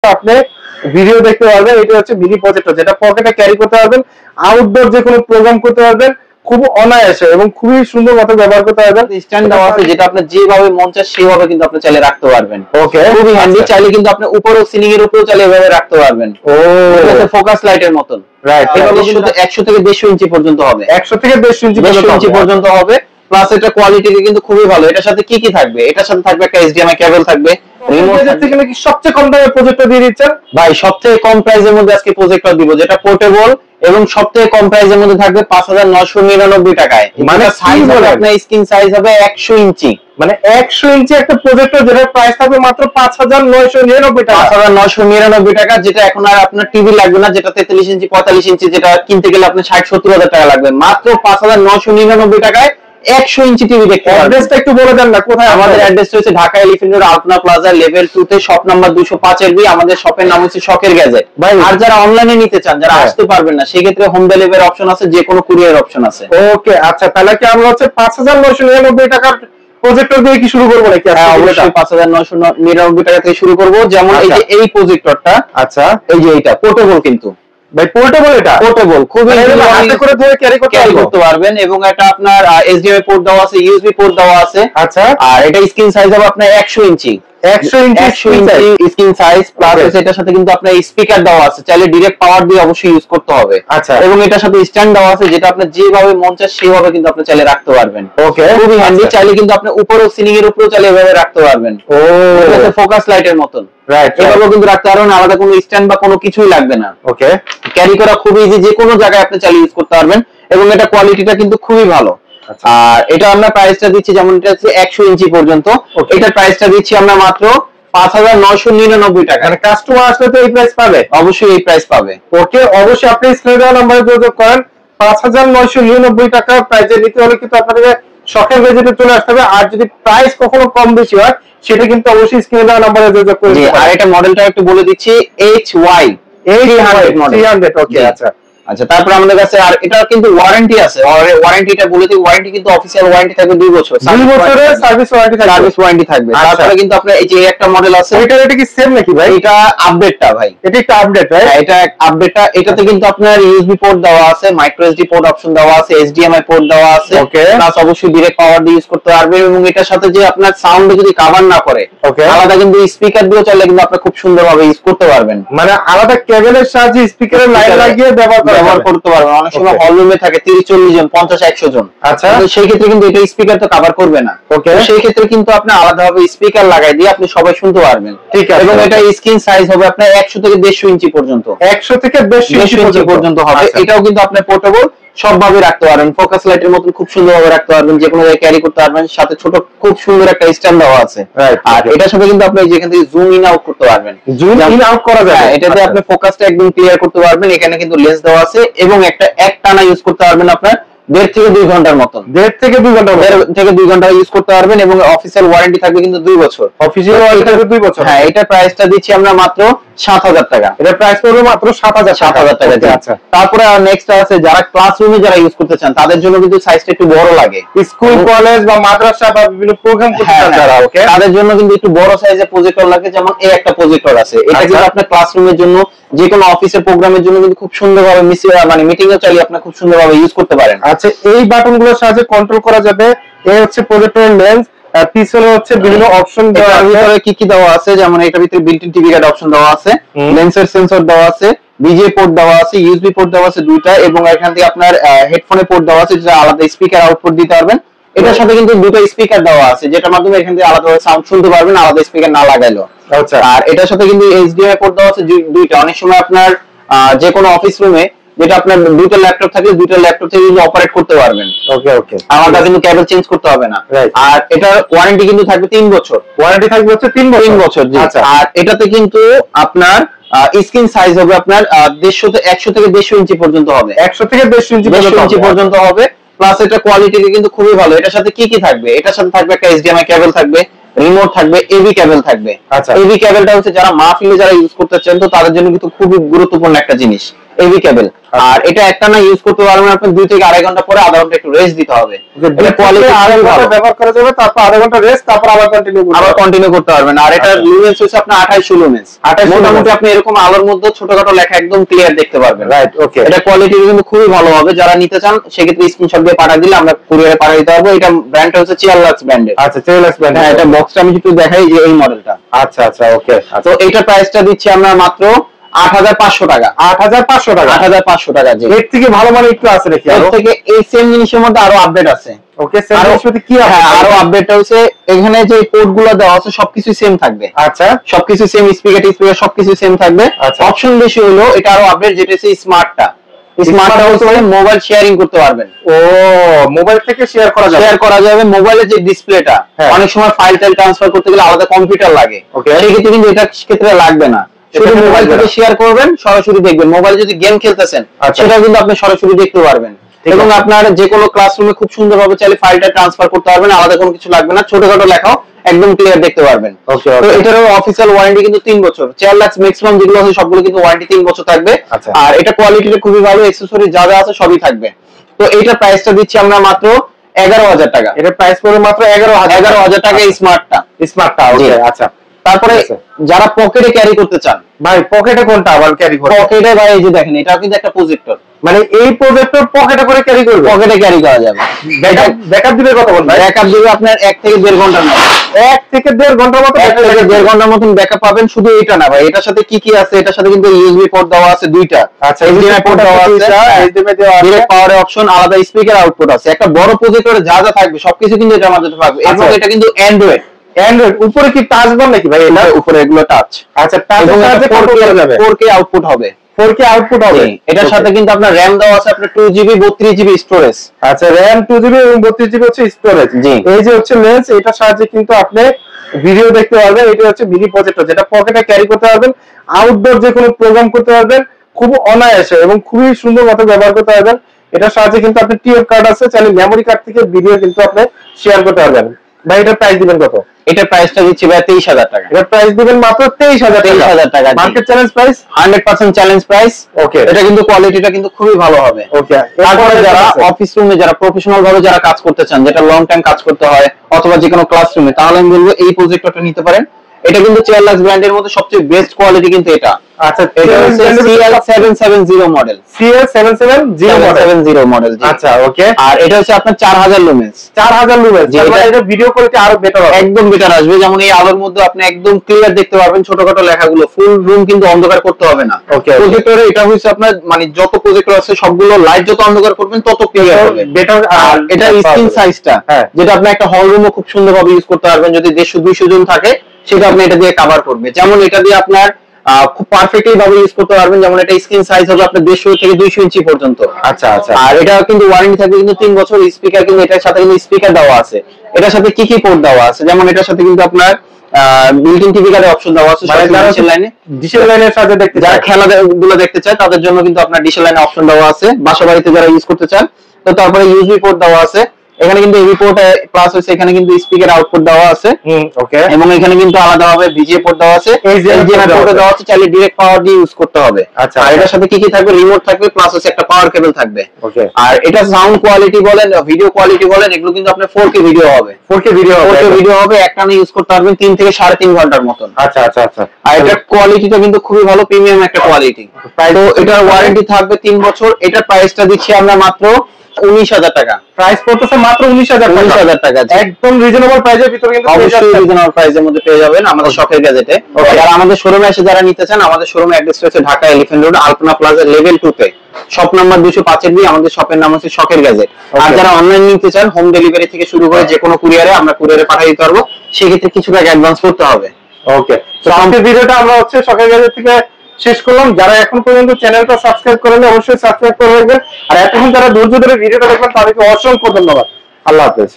আপনি ভিডিও দেখতে পারবেন। এটা হচ্ছে মিনি প্রজেক্টর, যেটা পকেটে ক্যারি করতে পারবেন, আউটডোর যে কোনো প্রোগ্রাম করতে পারবেন খুব অনায়াসে এবং খুবই সুন্দর মতো ব্যবহার করতে পারবেন। স্ট্যান্ড দেওয়া আছে যেটা আপনি যেভাবে মন চায় সেভাবে কিন্তু আপনি চাইলে রাখতে পারবেন। ওকে, খুবই হ্যান্ডি। চাইলে কিন্তু আপনি উপরেও সিলিং এর উপরেও চাইলে এভাবে রাখতে পারবেন। ও এটা ফোকাস লাইটের মতন। রাইট, এভাবে কিন্তু 100 থেকে 150 ইঞ্চি পর্যন্ত হবে। 100 থেকে 150 ইঞ্চি পর্যন্ত হবে। প্লাস এটা কোয়ালিটি কিন্তু খুবই ভালো। এটার সাথে কি কি থাকবে? এটার সাথে থাকবে একটা HDMI কেবল থাকবে। রিমোট থেকে নাকি সবচেয়ে কম দামে প্রজেক্টর দিয়ে দিচ্ছেন ভাই। সবথেকে কম প্রাইসের মধ্যে আজকে প্রজেক্টর দিব, যেটা পোর্টেবল এবং সবথেকে কম প্রাইসের মধ্যে থাকবে 5999 টাকায়। মানে সাইজ হবে আপনার স্ক্রিন সাইজ হবে 100 ইঞ্চি। মানে 100 ইঞ্চি একটা প্রজেক্টর, যেটার প্রাইস থাকবে মাত্র 5999 টাকা। 5999 টাকা, যেটা এখন আর আপনার টিভি লাগবে না, যেটা 43 ইঞ্চি 45 ইঞ্চি যেটা কিনতে গেলে আপনার 60-70 হাজার টাকা লাগবে। মাত্র 5999 টাকায় 100 ইঞ্চি টিভি দেখতে পারবেন। অ্যাড্রেসটা একটু বলে দেন না কোথায়? আমাদের অ্যাড্রেস হচ্ছে ঢাকা এলিফ্যান্ট রোড আলপনা প্লাজা লেভেল 2 তে শপ নাম্বার 205 এর বি। আমাদের শপের নাম হচ্ছে শখের গ্যাজেট। আর যারা অনলাইনে নিতে চান, যারা আসতে পারবেন না, সেই ক্ষেত্রে হোম ডেলিভারি অপশন আছে, যে কোনো কুরিয়ার অপশন আছে। ওকে, আচ্ছা, তাহলে কি আমরা হচ্ছে 5999 টাকার প্রজেক্টর দিয়ে কি শুরু করব নাকি? হ্যাঁ, অবশ্যই 5999 টাকা থেকে শুরু করব। যেমন এই যে এই প্রজেক্টরটা, আচ্ছা, এই যে এইটা পোর্টেবল কিন্তু ভাই, পোর্টেবল। এটা পোর্টেবল, খুবই হাতে করে ধরে ক্যারি করতে পারবেন। এবং এটা আপনার HDMI পোর্ট দেওয়া আছে, USB পোর্ট দেওয়া আছে। আচ্ছা, আর এটা স্ক্রিন সাইজ হবে আপনার 100 ইঞ্চি। 100 ইঞ্চি স্ক্রিন সাইজ প্লাস এটার সাথে কিন্তু আপনার স্পিকার দেওয়া আছে, চাইলে ডাইরেক্ট পাওয়ার দিয়ে অবশ্যই ইউজ করতে হবে। আচ্ছা, এবং এটার সাথে স্ট্যান্ড দেওয়া আছে, যেটা আপনি যেভাবে মন চায় সেভাবে কিন্তু আপনি চাইলে রাখতে পারবেন। ওকে, খুবই হ্যান্ডি। চাইলে কিন্তু আপনি উপরেও সিলিং এর উপরেও চাইলে এভাবে রাখতে পারবেন। ও এটা ফোকাস লাইটের মতন। রাইট, এভাবে কিন্তু রাখতে পারবেন, আলাদা কোনো স্ট্যান্ড বা কোনো কিছুই লাগবে না। ওকে, ক্যারি করা খুব ইজি, যে কোনো জায়গায় আপনি চাইলে ইউজ করতে পারবেন। এবং এটা কোয়ালিটিটা কিন্তু খুবই ভালো। আর এটা আমরা প্রাইসটা দিচ্ছি, যেমন এটা হচ্ছে 100 ইঞ্চি পর্যন্ত, এটার প্রাইসটা দিচ্ছি আমরা মাত্র 5999 টাকা। মানে কাস্টমার আসলে তো এই প্রাইস পাবে? অবশ্যই এই প্রাইস পাবে। ওকে, অবশ্যই আপনি স্ক্রিনে দেওয়া নম্বরে যোগাযোগ করেন। 5999 টাকা প্রাইসে নিতে হলে কিন্তু আপনাদের শখের গেজেটে চলে আসতে হবে। আর যদি প্রাইস কখনো কম বেশি হয়, সেটা কিন্তু অবশ্যই স্ক্রিনে দেওয়া নম্বরে যোগাযোগ করে দিতে আর এটা মডেলটা একটু বলে দিচ্ছি, HY 300 মডেল। 300, ওকে, আচ্ছা। আচ্ছা, তারপর আমাদের কাছে আর এটা কিন্তু ওয়ারেন্টি আছে। ওয়ারেন্টিটা বলে দিই, ওয়ারেন্টি কিন্তু অফিশিয়াল ওয়ারেন্টি থাকবে 2 বছর। 2 বছরের সার্ভিস ওয়ারেন্টি থাকবে। তারপরে কিন্তু আপনার এই যে একটা মডেল আছে, এটা কি সেম নাকি ভাই? এটা আপডেটটা ভাই, এটা একটা আপডেট, রাইট? হ্যাঁ, এটা আপডেটটা। এটাতে কিন্তু আপনার USB পোর্ট দেওয়া আছে, মাইক্রো SD পোর্ট অপশন দেওয়া আছে, HDMI পোর্ট দেওয়া আছে। প্লাস অবশ্যই ডাইরেক্ট পাওয়ার দিয়ে ইউজ করতে পারবেন। এবং এটার সাথে যে আপনার সাউন্ড যদি কভার না করে, আলাদা কিন্তু স্পিকার দিয়ে চাইলে কিন্তু আপনি খুব সুন্দরভাবে ইউজ করতে পারবেন। মানে আলাদা কেবলের সাহায্যে স্পিকারের লাইন লাগিয়ে ব্যবহার করতে পারবেন। অনেক সময় হল রুমে থাকে 30-40 জন, 50-100 জন। আচ্ছা, সেই ক্ষেত্রে কিন্তু এটা স্পিকার তো কভার করবে না। সেই ক্ষেত্রে কিন্তু আপনি আলাদাভাবে স্পিকার লাগাই দিয়ে আপনি সবাই শুনতে পারবেন। ঠিক আছে। এবং এটা স্ক্রিন সাইজ হবে আপনার 100 থেকে 150 ইঞ্চি পর্যন্ত। 100 থেকে 150 ইঞ্চি পর্যন্ত হবে। এটাও কিন্তু আপনি পোর্টেবল সবভাবে রাখতে পারবেন, ফোকাস লাইটের মতন খুব সুন্দরভাবে রাখতে পারবেন, যে কোনো জায়গায় ক্যারি করতে পারবেন। সাথে ছোট খুব সুন্দর একটা স্ট্যান্ড দেওয়া আছে। আর এটার সাথে কিন্তু আপনি যেখান থেকে জুম ইন আউট করতে পারবেন, জুম ইন আউট করা যায়। এটাতে আপনি ফোকাসটা একদম ক্লিয়ার করতে পারবেন। এখানে কিন্তু লেন্স দেওয়া আছে এবং একটা টানা ইউজ করতে পারবেন আপনার 1.5 থেকে 2 ঘন্টার মতন। 1.5 থেকে 2 ঘন্টা ইউজ করতে পারবেন। এবং অফিসিয়াল ওয়ারেন্টি থাকবে কিন্তু 2 বছর। অফিসিয়াল ওয়ারেন্টি থাকবে 2 বছর। হ্যাঁ, এটা প্রাইসটা দিচ্ছি আমরা মাত্র 7000 টাকা। এটা প্রাইস পড়বে মাত্র 7000 টাকা। আচ্ছা, তারপরে নেক্সট আছে যারা ক্লাসরুমে যারা ইউজ করতে চান, তাদের জন্য কিন্তু সাইজটা একটু বড় লাগে। স্কুল, কলেজ বা মাদ্রাসা বা বিভিন্ন প্রোগ্রাম করতে চান যারা, ওকে, তাদের জন্য কিন্তু একটু বড় সাইজের প্রজেক্টর লাগে। যেমন এই একটা প্রজেক্টর আছে, এটা কিন্তু আপনার ক্লাসরুমের জন্য, যে কোনো অফিসের প্রোগ্রামের জন্য কিন্তু খুব সুন্দরভাবে মানে মিটিং এ চাইলে আপনি খুব সুন্দরভাবে ইউজ করতে পারেন। আচ্ছা, এই বাটনগুলোর সাহায্যে কন্ট্রোল করা যাবে। এই হচ্ছে প্রজেক্টরের লেন্স, পিছনে হচ্ছে বিভিন্ন অপশন দেওয়া আছে। ভিতরে কি কি দেওয়া আছে, যেমন এটার ভিতরে built in TV guide option দেওয়া আছে, লেন্সের সেন্সর দেওয়া আছে, বিজিএ পোর্ট দেওয়া আছে, ইউএসবি পোর্ট দেওয়া আছে 2টা। এবং এখান থেকে আপনার হেডফোনে পোর্ট দেওয়া আছে, যেটা আলাদা স্পিকার আউটপুট দিতে পারবেন। এটার সাথে কিন্তু 2টা স্পিকার দেওয়া আছে, যেটার মাধ্যমে এখান থেকে আলাদাভাবে সাউন্ড শুনতে পারবেন, আলাদা স্পিকার না লাগাইলেও। আচ্ছা, আর এটার সাথে কিন্তু HDMI পোর্ট দেওয়া আছে 2টা। অনেক সময় আপনার যে কোনো অফিস রুমে যেটা আপনার 2টা ল্যাপটপ থাকে, 2টা ল্যাপটপ থেকে কিন্তু অপারেট করতে পারবেন। ওকে, ওকে, আমাদের কিন্তু কেবল চেঞ্জ করতে হবে না। আর এটার ওয়ারেন্টি কিন্তু থাকবে 3 বছর। ওয়ারেন্টি থাকবে হচ্ছে 3 বছর। আচ্ছা, আর এটাতে কিন্তু আপনার স্ক্রিন সাইজ হবে আপনার 100 থেকে 150 ইঞ্চি পর্যন্ত হবে। 100 থেকে 150 ইঞ্চি পর্যন্ত হবে। প্লাস এটা কোয়ালিটি কিন্তু খুবই ভালো। এটার সাথে কি কি থাকবে? এটার সাথে থাকবে একটা HDMI কেবল থাকবে, রিমোট থাকবে, এবি কেবল থাকবে। আচ্ছা, এবি কেবলটা হচ্ছে যারা মাহফিলে যারা ইউজ করতে চান, তো তাদের জন্য কিন্তু খুবই গুরুত্বপূর্ণ একটা জিনিস। এবি কেবল। আর এটা একটা না ইউজ করতে পারবেন আপনি 2 থেকে আড়াই ঘন্টা পরে আধা ঘন্টা একটু রেস্ট দিতে হবে। এটা কোয়ালিটি আড়াই ঘন্টা ব্যবহার করা যাবে, তারপর আধা ঘন্টা রেস্ট, তারপর আবার কন্টিনিউ করতে পারবেন। আর এটা লুমেন্স হচ্ছে আপনার 28 লুমেন্স। মোটামুটি আপনি এরকম আলোর মধ্যে ছোটখাটো লেখা একদম ক্লিয়ার দেখতে পারবেন। রাইট, ওকে। এটা কোয়ালিটি কিন্তু খুবই ভালো হবে। যারা নিতে চান সেক্ষেত্রে স্ক্রিনশট দিয়ে পাঠিয়ে দিলে আমরা কুরিয়ারে পাঠিয়ে দিতে পারবো। এটা ব্র্যান্ডটা হচ্ছে চিয়ারলাক্স ব্র্যান্ডের। আচ্ছা, চিয়ারলাক্স ব্র্যান্ড। হ্যাঁ, এটা বক্সটা আমি একটু দেখাই যে এই মডেলটা। আচ্ছা আচ্ছা, ওকে। তো এইটার প্রাইসটা দিচ্ছি আমরা মাত্র 8500 টাকা। 8500 টাকা? 8500 টাকা। জি, এর থেকে ভালো মানে একটু আছে নাকি? এর থেকে এই সেম জিনিসের মধ্যে আরো আপডেট আছে। ওকে, সেম জিনিসের মধ্যে কি আছে? আরো আপডেটটা হচ্ছে এখানে যে পোর্টগুলো দেওয়া আছে সবকিছু সেম থাকবে। আচ্ছা, সবকিছু সেম, স্পিকার সবকিছু সেম থাকবে। অপশন বেশি হলো এটা আরো আপডেট, যেটা হচ্ছে স্মার্টটা। স্মার্টটা হচ্ছে মোবাইল শেয়ারিং করতে পারবেন। ও, মোবাইল থেকে শেয়ার করা যাবে। মোবাইলের যে ডিসপ্লেটা, অনেক সময় ফাইল ট্রান্সফার করতে গেলে আলাদা কম্পিউটার লাগে, সেই ক্ষেত্রে কিন্তু এটা ক্ষেত্রে লাগবে না। শুধু মোবাইল থেকে শেয়ার করবেন, সরাসরি দেখবেন। মোবাইলে যদি গেম খেলতেছেন সেটা কিন্তু আপনি সরাসরি দেখতে পারবেন। এবং আপনার যে কোনো ক্লাসরুমে খুব সুন্দরভাবে চাইলে ফাইলটা ট্রান্সফার করতে পারবেন, আলাদা কোনো কিছু লাগবে না। ছোটখাটো লেখাও একদম ক্লিয়ার দেখতে পারবেন। তো এটারও অফিসিয়াল ওয়ারেন্টি কিন্তু 3 বছর। চিয়ারলাক্স ম্যাক্সিমাম যেগুলো আছে সবগুলো কিন্তু ওয়ারেন্টি 3 বছর থাকবে। আর এটা কোয়ালিটিটা খুবই ভালো, অ্যাকসেসরি যা যা আছে সবই থাকবে। তো এইটার প্রাইসটা দিচ্ছি আমরা মাত্র 11000 টাকা। এটা প্রাইস পড়বে মাত্র 11000 টাকা স্মার্টটা। ওকে, আচ্ছা। তারপরে যারা পকেটে ক্যারি করতে চান, ভাই পকেটে কোনটা আবার ক্যারি করবে? পকেটে ভাই এই যে দেখেন, এটা কিন্তু একটা প্রজেক্টর, মানে এই প্রজেক্টর পকেটে করে ক্যারি করবে? পকেটে ক্যারি করা যাবে। ব্যাকআপ দিবে কত ঘন্টা? ব্যাকআপ দিবে আপনার 1 থেকে 1.5 ঘন্টার মতো। 1 থেকে 1.5 ঘন্টার মতো? 1 থেকে 1.5 ঘন্টার মতন ব্যাকআপ পাবেন। শুধু এটা না ভাই, এটার সাথে কি কি আছে, এটার সাথে কিন্তু ইউএসবি পোর্ট দেওয়া আছে দুইটা। আচ্ছা, HDMI পোর্ট দেওয়া আছে, HDMI দেওয়া আছে, ডাইরেক্ট পাওয়ার অপশন, আলাদা স্পিকার আউটপুট আছে। একটা বড় প্রজেক্টরে যা যা থাকবে সবকিছু কিন্তু এটার মধ্যে থাকবে। এবং এটা কিন্তু অ্যান্ড্রয়েড। উপরে কি টাচ বার নাকি ভাই? এটা উপরে এগুলো টাচ। আচ্ছা, টাচ এর 4K আউটপুট হবে। 4K আউটপুট হবে। এটার সাথে কিন্তু আপনার র‍্যাম দেওয়া আছে আপনার 2GB 32GB স্টোরেজ। আচ্ছা, র‍্যাম 2GB এবং 32GB হচ্ছে স্টোরেজ। এই যে হচ্ছে লেন্স, এটার সাহায্যে কিন্তু আপনি ভিডিও দেখতে পারবেন। এটা হচ্ছে মিনি প্রজেক্টর, যেটা পকেটে ক্যারি করতে পারবেন, আউটডোর যে কোনো প্রোগ্রাম করতে পারবেন খুব অনায়াসে এবং খুবই সুন্দর মতো ব্যবহার করতে পারবেন। এটার সাহায্যে কিন্তু আপনি টিএফ কার্ড আছে, চাইলে মেমোরি কার্ড থেকে ভিডিও কিন্তু আপনি শেয়ার করতে পারবেন। ভাই এটার প্রাইস দিবেন কত? এটার প্রাইসটা দিচ্ছি ভাই 23000 টাকা। এটার প্রাইস দিবেন মাত্র 23000 টাকা। Market challenge price, 100% challenge price. Okay, এটা কিন্তু কোয়ালিটিটা কিন্তু খুবই ভালো হবে। ওকে, তারপরে যারা অফিস রুমে যারা প্রফেশনাল ভাবে যারা কাজ করতে চান, যেটা লং টাইম কাজ করতে হয়, অথবা যে কোনো ক্লাসরুমে, তাহলে আমি বলবো এই প্রজেক্টরটা নিতে পারেন। এটা কিন্তু চিয়ারলাক্স ব্র্যান্ডের মধ্যে সবচেয়ে বেস্ট কোয়ালিটি কিন্তু এটা। আচ্ছা, এটা হচ্ছে CL770 মডেল। CL770 model. আচ্ছা, ওকে। আর এটা হচ্ছে আপনার 4000 লুমেন্স। 4000 লুমেন্স, মানে এটা ভিডিও কোয়ালিটি আরো বেটার হবে। একদম বেটার আসবে। যেমন এই আলোর মধ্যে আপনি একদম ক্লিয়ার দেখতে পারবেন ছোটখাটো লেখাগুলো। ফুল রুম কিন্তু অন্ধকার করতে হবে না। ওকে, প্রজেক্টরে এটা হচ্ছে আপনার মানে যত প্রজেক্টর আছে সবগুলো লাইট যত অন্ধকার করবেন তত ক্লিয়ার হবে, বেটার। আর এটা স্ক্রিন সাইজটা যেটা আপনি একটা হল রুমও খুব সুন্দরভাবে ইউজ করতে পারবেন। যদি 150-200 জন থাকে সেটা আপনি এটা দিয়ে কভার করবে। যেমন এটা দিয়ে আপনার খুব পারফেক্টলি ভাবে ইউজ করতে পারবেন। যেমন এটা স্ক্রিন সাইজ হবে আপনার 150 থেকে 200 ইঞ্চি পর্যন্ত। আচ্ছা আচ্ছা। আর এটা কিন্তু ওয়ারেন্টি থাকবে কিন্তু 3 বছর। স্পিকার কিন্তু এটার সাথে কিন্তু স্পিকার দেওয়া আছে। এটার সাথে কি কি পোর্ট দেওয়া আছে, যেমন এটার সাথে কিন্তু আপনার বিল্ট-ইন টিভি কার্ডের অপশন দেওয়া আছে। ডিশের লাইনের সাথে দেখতে যারা খেলাগুলো দেখতে চায় তাদের জন্য কিন্তু আপনার ডিশের লাইনে অপশন দেওয়া আছে। বাসা বাড়িতে যারা ইউজ করতে চান, তো তারপরে ইউএসবি পোর্ট দেওয়া আছে। এখানে কিন্তু এবি পোর্ট প্লাস হচ্ছে, এখানে কিন্তু স্পিকার আউটপুট দেওয়া আছে। ওকে, এবং এখানে কিন্তু আলাদাভাবে ভিজিএ পোর্ট দেওয়া আছে, এইচডিএমআই পোর্ট দেওয়া আছে। চাইলে ডাইরেক্ট পাওয়ার দিয়ে ইউজ করতে হবে। আচ্ছা, আর এটার সাথে কি কি থাকবে, রিমোট থাকবে, প্লাস হচ্ছে একটা পাওয়ার কেবল থাকবে। ওকে, আর এটা সাউন্ড কোয়ালিটি বলেন, ভিডিও কোয়ালিটি বলেন, এগুলো কিন্তু আপনার 4K ভিডিও হবে। 4K ভিডিও হবে। একটানা ইউজ করতে পারবেন 3 থেকে 3.5 ঘন্টার মতন। আচ্ছা আচ্ছা আচ্ছা। আর এটার কোয়ালিটিটা কিন্তু খুবই ভালো, প্রিমিয়াম একটা কোয়ালিটি। তো এটার ওয়ারেন্টি থাকবে 3 বছর। এটার প্রাইসটা দিচ্ছি আমরা মাত্র 19000 টাকা। প্রাইস পড়তেছে মাত্র 19000 টাকা। একদম রিজনেবল প্রাইসের ভিতরে কিন্তু অবশ্যই রিজনেবল প্রাইসের মধ্যে পেয়ে যাবেন আমাদের শখের গ্যাজেটে। আর আমাদের শোরুমে এসে যারা নিতে চান, আমাদের শোরুমে অ্যাড্রেস হচ্ছে ঢাকা এলিফ্যান্ট রোড আলপনা প্লাজা লেভেল 2 তে, শপ নাম্বার 205 এর বি। আমাদের শপের নাম হচ্ছে শখের গ্যাজেট। আর যারা অনলাইন নিতে চান, হোম ডেলিভারি থেকে শুরু করে যে কোনো কুরিয়ারে আমরা কুরিয়ারে পাঠিয়ে দিতে পারবো। সেই ক্ষেত্রে কিছু টাকা অ্যাডভান্স করতে হবে। ওকে, তো আজকের ভিডিওটা আমরা হচ্ছে শখের গ্যাজেট থেকে শেষ করলাম। যারা এখন পর্যন্ত চ্যানেলটা সাবস্ক্রাইব করেননি অবশ্যই সাবস্ক্রাইব করে রাখবেন। আর এতক্ষণ যারা ধৈর্য ধরে ভিডিওটা দেখলেন তাদেরকে অসংখ্য ধন্যবাদ। আল্লাহ হাফেজ।